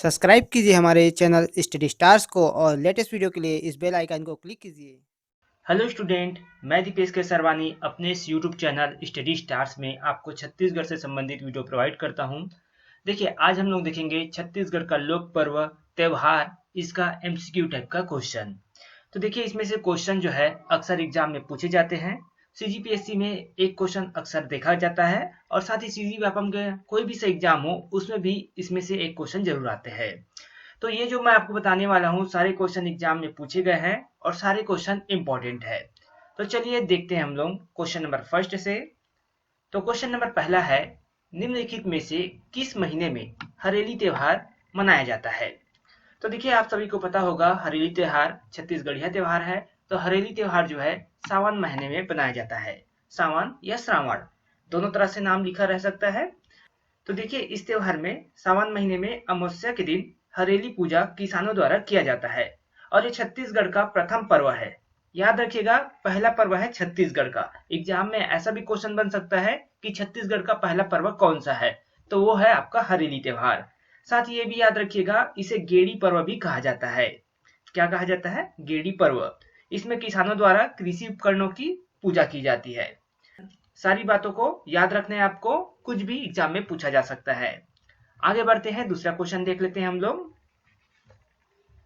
Subscribe कीजिए हमारे channel study stars को और लेटेस्ट वीडियो के लिए इस बेल आइकन को क्लिक कीजिए। हेलो स्टूडेंट, मैं दीपेश के सरवानी अपने इस यूट्यूब चैनल स्टडी स्टार्स में आपको छत्तीसगढ़ से संबंधित वीडियो प्रोवाइड करता हूं। देखिए, आज हम लोग देखेंगे छत्तीसगढ़ का लोक पर्व त्योहार, इसका एमसीक्यू टाइप का क्वेश्चन। तो देखिए, इसमें से क्वेश्चन जो है अक्सर एग्जाम में पूछे जाते हैं। सीजीपीएससी में एक क्वेश्चन अक्सर देखा जाता है और साथ ही सीजी व्यापम के कोई भी से एग्जाम हो उसमें भी इसमें से एक क्वेश्चन जरूर आते हैं। तो ये जो मैं आपको बताने वाला हूँ सारे क्वेश्चन एग्जाम में पूछे गए हैं और सारे क्वेश्चन इंपॉर्टेंट है। तो चलिए देखते हैं हम लोग क्वेश्चन नंबर फर्स्ट से। तो क्वेश्चन नंबर पहला है, निम्नलिखित में से किस महीने में हरेली त्योहार मनाया जाता है? तो देखिए, आप सभी को पता होगा हरेली त्योहार छत्तीसगढ़िया त्योहार है। तो हरेली त्योहार जो है सावन महीने में बनाया जाता है। सावन या श्रावण दोनों तरह से नाम लिखा रह सकता है। तो देखिए, इस त्योहार में सावन महीने में अमावस्या के दिन हरेली पूजा किसानों द्वारा किया जाता है और ये छत्तीसगढ़ का प्रथम पर्व है। याद रखिएगा, पहला पर्व है छत्तीसगढ़ का। एग्जाम में ऐसा भी क्वेश्चन बन सकता है कि छत्तीसगढ़ का पहला पर्व कौन सा है, तो वो है आपका हरेली त्योहार। साथ ही ये भी याद रखिएगा, इसे गेड़ी पर्व भी कहा जाता है। क्या कहा जाता है? गेड़ी पर्व। इसमें किसानों द्वारा कृषि उपकरणों की पूजा की जाती है। सारी बातों को याद रखना है आपको, कुछ भी एग्जाम में पूछा जा सकता है। आगे बढ़ते हैं, दूसरा क्वेश्चन देख लेते हैं हम लोग।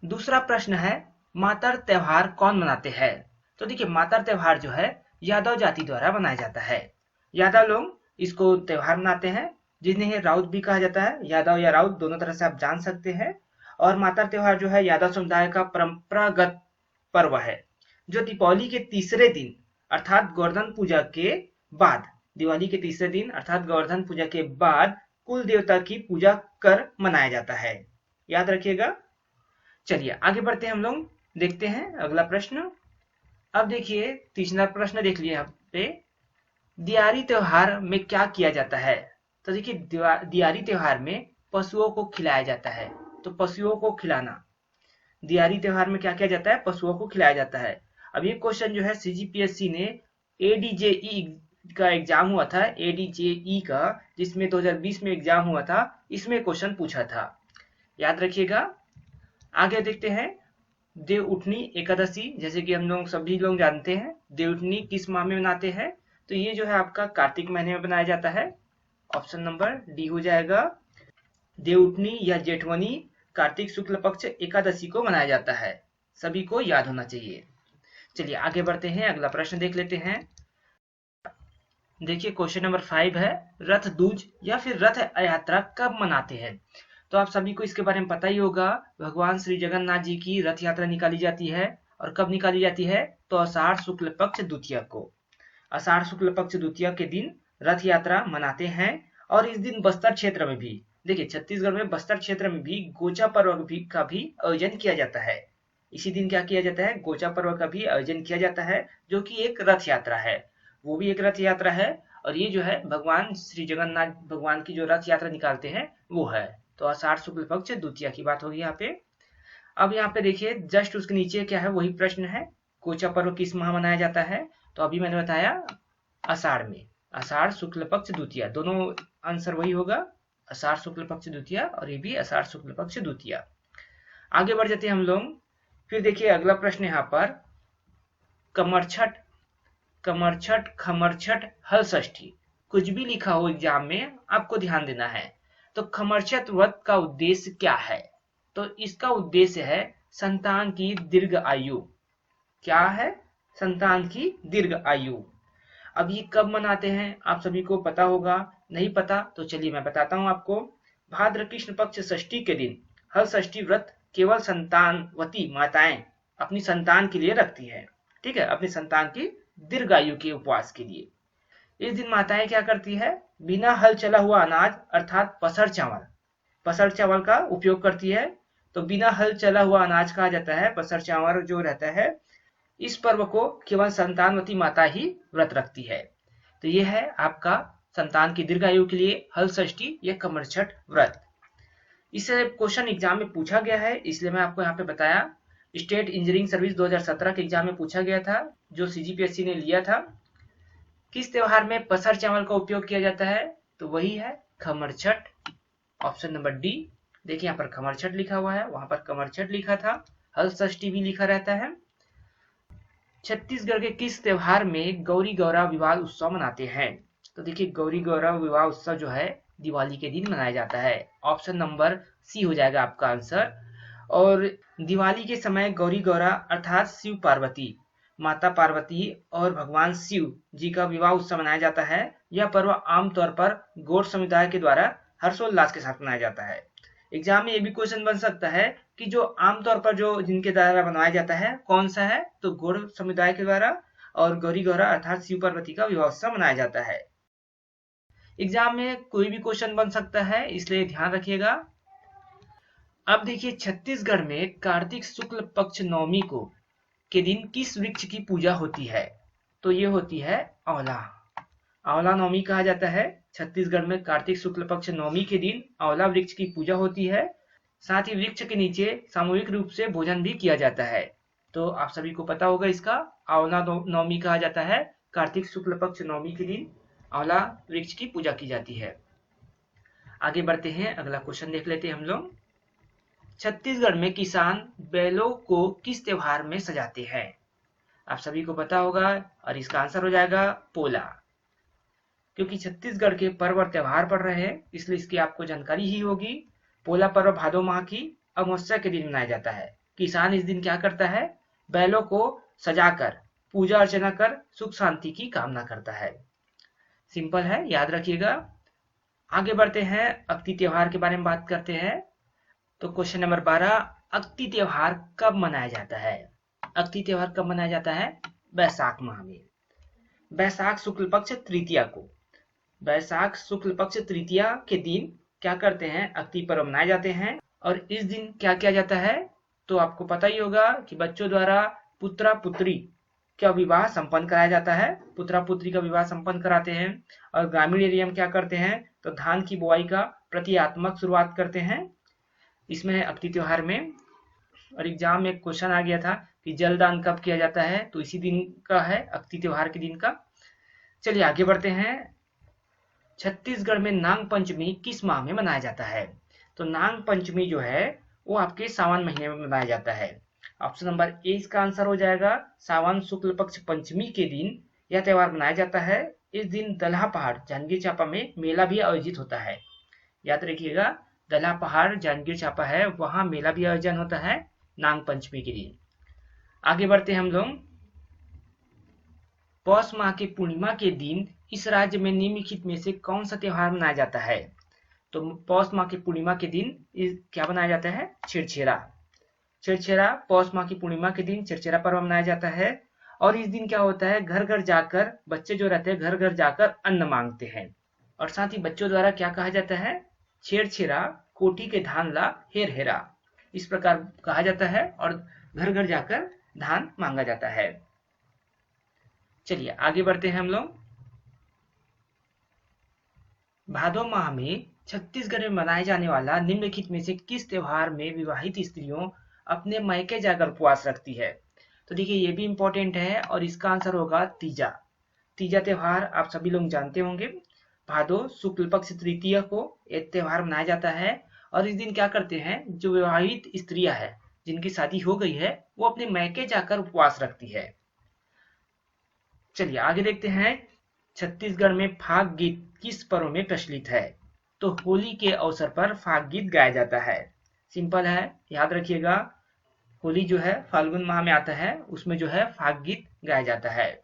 दूसरा प्रश्न है, मातर त्योहार कौन मनाते हैं? तो देखिए, मातर त्योहार जो है यादव जाति द्वारा मनाया जाता है। यादव लोग इसको त्योहार मनाते हैं, जिन्हें राउत भी कहा जाता है। यादव या राउत दोनों तरह से आप जान सकते हैं। और मातर त्योहार जो है यादव समुदाय का परंपरागत पर्व है, जो दीपावली के तीसरे दिन अर्थात गोवर्धन पूजा के बाद, दिवाली के तीसरे दिन अर्थात गोवर्धन पूजा के बाद कुल देवता की पूजा कर मनाया जाता है। याद रखिएगा। चलिए आगे बढ़ते हैं हम लोग, देखते हैं अगला प्रश्न। अब देखिए, तीसरा प्रश्न देख लिया यहाँ पे, दियारी त्योहार में क्या किया जाता है? तो देखिए, दियारी त्योहार में पशुओं को खिलाया जाता है। तो पशुओं को खिलाना, दियारी त्योहार में क्या किया जाता है? पशुओं को खिलाया जाता है। अब ये क्वेश्चन जो है सीजीपीएससी ने एडीजेई का एग्जाम हुआ था, एडीजेई का, जिसमें 2020 में एग्जाम हुआ था, इसमें क्वेश्चन पूछा था। याद रखिएगा। आगे देखते हैं, देवउठनी एकादशी, जैसे कि हम लोग सभी लोग जानते हैं देवउठनी किस माह में मनाते हैं? तो ये जो है आपका कार्तिक महीने में बनाया जाता है। ऑप्शन नंबर डी हो जाएगा। देवउठनी या जेठवनी कार्तिक शुक्ल पक्ष एकादशी को मनाया जाता है। सभी को याद होना चाहिए। चलिए आगे बढ़ते हैं, अगला प्रश्न देख लेते हैं। देखिए, क्वेश्चन नंबर 5 है, रथ दूज या फिर रथ यात्रा कब मनाते हैं? तो आप सभी को इसके बारे में पता ही होगा। भगवान श्री जगन्नाथ जी की रथ यात्रा निकाली जाती है। और कब निकाली जाती है? तो आषाढ़ शुक्ल पक्ष द्वितीया को। आषाढ़ शुक्ल पक्ष द्वितीया के दिन रथ यात्रा मनाते हैं। और इस दिन बस्तर क्षेत्र में भी, देखिए छत्तीसगढ़ में बस्तर क्षेत्र में भी गोचा पर्व का भी आयोजन किया जाता है। इसी दिन क्या किया जाता है? गोचा पर्व का भी आयोजन किया जाता है, जो कि एक रथ यात्रा है। वो भी एक रथ यात्रा है। और ये जो है भगवान श्री जगन्नाथ भगवान की जो रथ यात्रा निकालते हैं वो है। तो आषाढ़ शुक्ल पक्ष द्वितीया की बात होगी यहाँ पे। अब यहाँ पे देखिए, जस्ट उसके नीचे क्या है, वही प्रश्न है, कोचा पर्व किस माह मनाया जाता है? तो अभी मैंने बताया आषाढ़ में, आषाढ़ शुक्ल पक्ष द्वितीया, दोनों आंसर वही होगा, आषाढ़ शुक्ल पक्ष द्वितीया, और ये भी आषाढ़ शुक्ल पक्ष द्वितीया। आगे बढ़ जाते हैं हम लोग। फिर देखिए अगला प्रश्न यहाँ पर, कमरछठ, कमरछठ, खमरछठ, हल षष्ठी, कुछ भी लिखा हो एग्जाम में आपको ध्यान देना है। तो खमरछठ व्रत का उद्देश्य क्या है? तो इसका उद्देश्य है संतान की दीर्घ आयु। क्या है? संतान की दीर्घ आयु। अब ये कब मनाते हैं आप सभी को पता होगा। नहीं पता तो चलिए मैं बताता हूँ आपको। भाद्र कृष्ण पक्ष षष्ठी के दिन हल षष्ठी व्रत केवल संतानवती माताएं अपनी संतान के लिए रखती है। ठीक है, अपनी संतान की दीर्घायु के उपवास के लिए। इस दिन माताएं क्या करती है? बिना हल चला हुआ अनाज अर्थात पसर चावल, पसर चावल का उपयोग करती है। तो बिना हल चला हुआ अनाज कहा जाता है पसर चावल जो रहता है। इस पर्व को केवल संतानवती माता ही व्रत रखती है। तो यह है आपका संतान की दीर्घायु के लिए हल षष्ठी या कमरछठ व्रत। इससे क्वेश्चन एग्जाम में पूछा गया है, इसलिए मैं आपको यहाँ पे बताया। स्टेट इंजीनियरिंग सर्विस 2017 के एग्जाम में पूछा गया था, जो सीजीपीएससी ने लिया था। किस त्योहार में पसर चावल का उपयोग किया जाता है? तो वही है खमरछठ, ऑप्शन नंबर डी। देखिए यहाँ पर खमरछठ लिखा हुआ है, वहां पर कमरछठ लिखा था, हल षष्ठी भी लिखा रहता है। छत्तीसगढ़ के किस त्योहार में गौरी गौरा विवाह उत्सव मनाते हैं? तो देखिए गौरी गौरा विवाह उत्सव जो है दिवाली के दिन मनाया जाता है। ऑप्शन नंबर सी हो जाएगा आपका आंसर। और दिवाली के समय गौरी गौरा अर्थात शिव पार्वती, माता पार्वती और भगवान शिव जी का विवाह उत्सव मनाया जाता है। यह पर्व आमतौर पर गौड़ समुदाय के द्वारा हर्षोल्लास के साथ मनाया जाता है। एग्जाम में ये भी क्वेश्चन बन सकता है कि जो आमतौर पर जो जिनके द्वारा बनवाया जाता है कौन सा है, तो गौड़ समुदाय के द्वारा और गौरी गौरा अर्थात शिव पार्वती का विवाह उत्सव मनाया जाता है। एग्जाम में कोई भी क्वेश्चन बन सकता है, इसलिए ध्यान रखिएगा। अब देखिए छत्तीसगढ़ में कार्तिक शुक्ल पक्ष नवमी को के दिन किस वृक्ष की पूजा होती है? तो ये होती है आंवला। आंवला नवमी कहा जाता है। छत्तीसगढ़ में कार्तिक शुक्ल पक्ष नवमी के दिन आंवला वृक्ष की पूजा होती है। साथ ही वृक्ष के नीचे सामूहिक रूप से भोजन भी किया जाता है। तो आप सभी को पता होगा इसका, आंवला नवमी कहा जाता है। कार्तिक शुक्ल पक्ष नवमी के दिन आंवला वृक्ष की पूजा की जाती है। आगे बढ़ते हैं, अगला क्वेश्चन देख लेते हैं हम लोग। छत्तीसगढ़ में किसान बैलों को किस त्योहार में सजाते हैं? आप सभी को पता होगा और इसका आंसर हो जाएगा पोला। क्योंकि छत्तीसगढ़ के पर्व और त्योहार पड़ रहे हैं इसलिए इसकी आपको जानकारी ही होगी। पोला पर्व भादो माह की अमावस्या के दिन मनाया जाता है। किसान इस दिन क्या करता है? बैलों को सजाकर पूजा अर्चना कर सुख शांति की कामना करता है। सिंपल है, याद रखिएगा। आगे बढ़ते हैं, अक्ति त्योहार के बारे में बात करते हैं। तो क्वेश्चन नंबर 12, अक्ति त्योहार कब मनाया जाता है? अक्ति त्योहार कब मनाया जाता है? बैसाख माह में, बैसाख शुक्ल पक्ष तृतीया को। बैसाख शुक्ल पक्ष तृतीया के दिन क्या करते हैं? अक्ति पर्व मनाए जाते हैं। और इस दिन क्या किया जाता है? तो आपको पता ही होगा कि बच्चों द्वारा पुत्रा पुत्री का विवाह संपन्न कराया जाता है। पुत्रा पुत्री का विवाह संपन्न कराते हैं। और ग्रामीण एरिया में क्या करते हैं? तो धान की बुआई का प्रतीकात्मक शुरुआत करते हैं इसमें अक्ति त्योहार में। और एग्जाम में क्वेश्चन आ गया था कि जलदान कब किया जाता है, तो इसी दिन का है, अक्ति त्योहार के दिन का। चलिए आगे बढ़ते हैं। छत्तीसगढ़ में नाग पंचमी किस माह में मनाया जाता है? तो नाग पंचमी जो है वो आपके सावन महीने में मनाया जाता है। ऑप्शन नंबर ए इसका आंसर हो जाएगा। सावन शुक्ल पक्ष पंचमी के दिन यह त्योहार मनाया जाता है। इस दिन दल्हा पहाड़ जांजगीर चांपा में मेला भी आयोजित होता है। याद रखिएगा, दल्हा पहाड़ जांजगीर चांपा है, वहां मेला भी आयोजन होता है नाग पंचमी के दिन। आगे बढ़ते हैं हम लोग। पौष माह की पूर्णिमा के दिन इस राज्य में निम्नलिखित में से कौन सा त्योहार मनाया जाता है? तो पौष माह की पूर्णिमा के दिन क्या मनाया जाता है? छेरछेरा। छेरछेरा पौष माह की पूर्णिमा के दिन छेरछेरा पर्व मनाया जाता है। और इस दिन क्या होता है? घर घर जाकर बच्चे जो रहते हैं घर घर जाकर अन्न मांगते हैं। और साथ ही बच्चों द्वारा क्या कहा जाता है? छेरछेरा कोठी के धान ला हेर हेरा, इस प्रकार कहा जाता है और घर घर जाकर धान मांगा जाता है। चलिए आगे बढ़ते हैं हम लोग। भादो माह में छत्तीसगढ़ में मनाए जाने वाला निम्नलिखित में से किस त्योहार में विवाहित स्त्रियों अपने मायके जाकर उपवास रखती है? तो देखिए ये भी इंपॉर्टेंट है और इसका आंसर होगा तीजा। तीजा त्योहार आप सभी लोग जानते होंगे। भादो शुक्ल पक्ष तृतीया को एक त्योहार मनाया जाता है। और इस दिन क्या करते हैं? जो विवाहित स्त्रियां है जिनकी शादी हो गई है वो अपने मायके जाकर उपवास रखती है। चलिए आगे देखते हैं। छत्तीसगढ़ में फाग गीत किस पर्व में प्रचलित है? तो होली के अवसर पर फाग गीत गाया जाता है। सिंपल है, याद रखिएगा। होली जो है फाल्गुन माह में आता है, उसमें जो है फाग गीत गाया जाता है।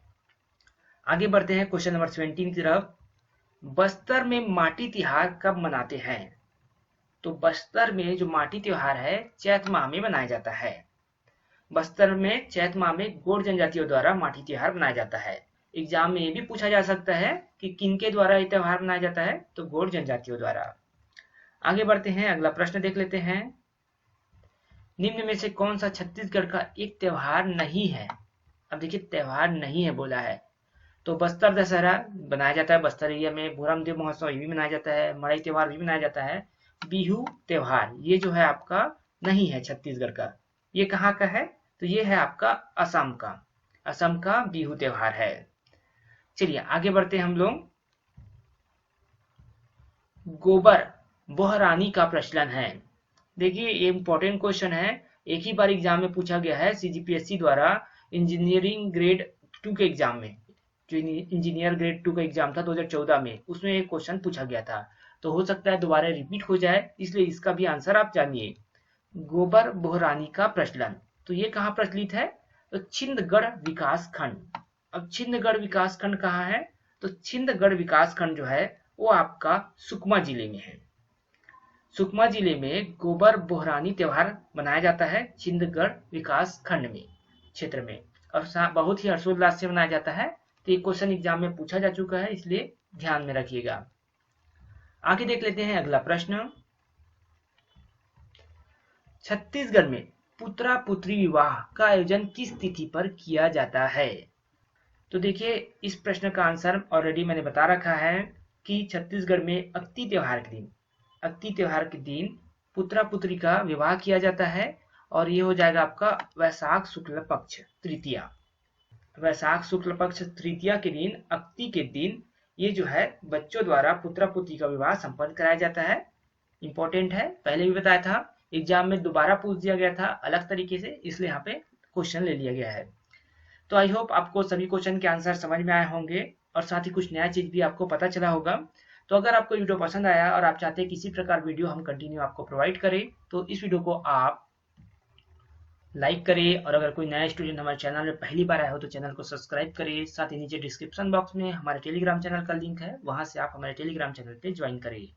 आगे बढ़ते हैं क्वेश्चन नंबर 17 की तरफ। बस्तर में माटी त्योहार कब मनाते हैं? तो बस्तर में जो माटी त्योहार है चैत माह में मनाया जाता है। बस्तर में चैत माह में गौड़ जनजातियों द्वारा माटी त्योहार मनाया जाता है। एग्जाम में ये भी पूछा जा सकता है कि किनके द्वारा ये त्योहार मनाया जाता है? तो गौड़ जनजातियों द्वारा। आगे बढ़ते हैं, अगला प्रश्न देख लेते हैं। निम्न में से कौन सा छत्तीसगढ़ का एक त्योहार नहीं है? अब देखिए त्योहार नहीं है बोला है, तो बस्तर दशहरा मनाया जाता है बस्तर एरिया में। भोरम देव महोत्सव ये भी मनाया जाता है। मड़ई त्योहार भी मनाया जाता है। बिहू त्योहार ये जो है आपका नहीं है छत्तीसगढ़ का। ये कहाँ का है? तो ये है आपका असम का। असम का बिहू त्योहार है। चलिए आगे बढ़ते हैं हम लोग। गोबर बोहरानी का प्रचलन है। देखिए ये इम्पोर्टेंट क्वेश्चन है, एक ही बार एग्जाम में पूछा गया है सीजीपीएससी द्वारा इंजीनियरिंग ग्रेड 2 के एग्जाम में। जो इंजीनियर ग्रेड 2 का एग्जाम था 2014 में, उसमें एक क्वेश्चन पूछा गया था, तो हो सकता है दोबारा रिपीट हो जाए, इसलिए इसका भी आंसर आप जानिए। गोबर बोहरानी का प्रचलन, तो ये कहाँ प्रचलित है? तो छिंदगढ़ विकास खंड। अब छिंदगढ़ विकास खंड कहाँ है? तो छिंदगढ़ विकास खंड जो है वो आपका सुकमा जिले में है। सुकमा जिले में गोबर बोहरानी त्योहार मनाया जाता है छिंदगढ़ विकास खंड में क्षेत्र में, और बहुत ही हर्षोल्लास से मनाया जाता है। तो ये क्वेश्चन एग्जाम में पूछा जा चुका है, इसलिए ध्यान में रखिएगा। आगे देख लेते हैं अगला प्रश्न। छत्तीसगढ़ में पुत्रा पुत्री विवाह का आयोजन किस तिथि पर किया जाता है? तो देखिए इस प्रश्न का आंसर ऑलरेडी मैंने बता रखा है कि छत्तीसगढ़ में अक्ति त्योहार के दिन पुत्रा पुत्री का विवाह किया जाता है, और ये हो जाएगा आपका वैशाख शुक्ल पक्ष तृतीया। वैशाख शुक्ल पक्ष तृतीया के दिन, अक्ति के दिन, ये जो है बच्चों द्वारा पुत्रा पुत्री का विवाह संपन्न कराया जाता है। इंपॉर्टेंट है, पहले भी बताया था, एग्जाम में दोबारा पूछ दिया गया था अलग तरीके से, इसलिए यहाँ पे क्वेश्चन ले लिया गया है। तो आई होप आपको सभी क्वेश्चन के आंसर समझ में आए होंगे, और साथ ही कुछ नया चीज भी आपको पता चला होगा। तो अगर आपको वीडियो पसंद आया और आप चाहते हैं किसी प्रकार वीडियो हम कंटिन्यू आपको प्रोवाइड करें, तो इस वीडियो को आप लाइक करें, और अगर कोई नया स्टूडेंट हमारे चैनल में पहली बार आया हो तो चैनल को सब्सक्राइब करें। साथ ही नीचे डिस्क्रिप्शन बॉक्स में हमारे टेलीग्राम चैनल का लिंक है, वहां से आप हमारे टेलीग्राम चैनल पे ज्वाइन करें।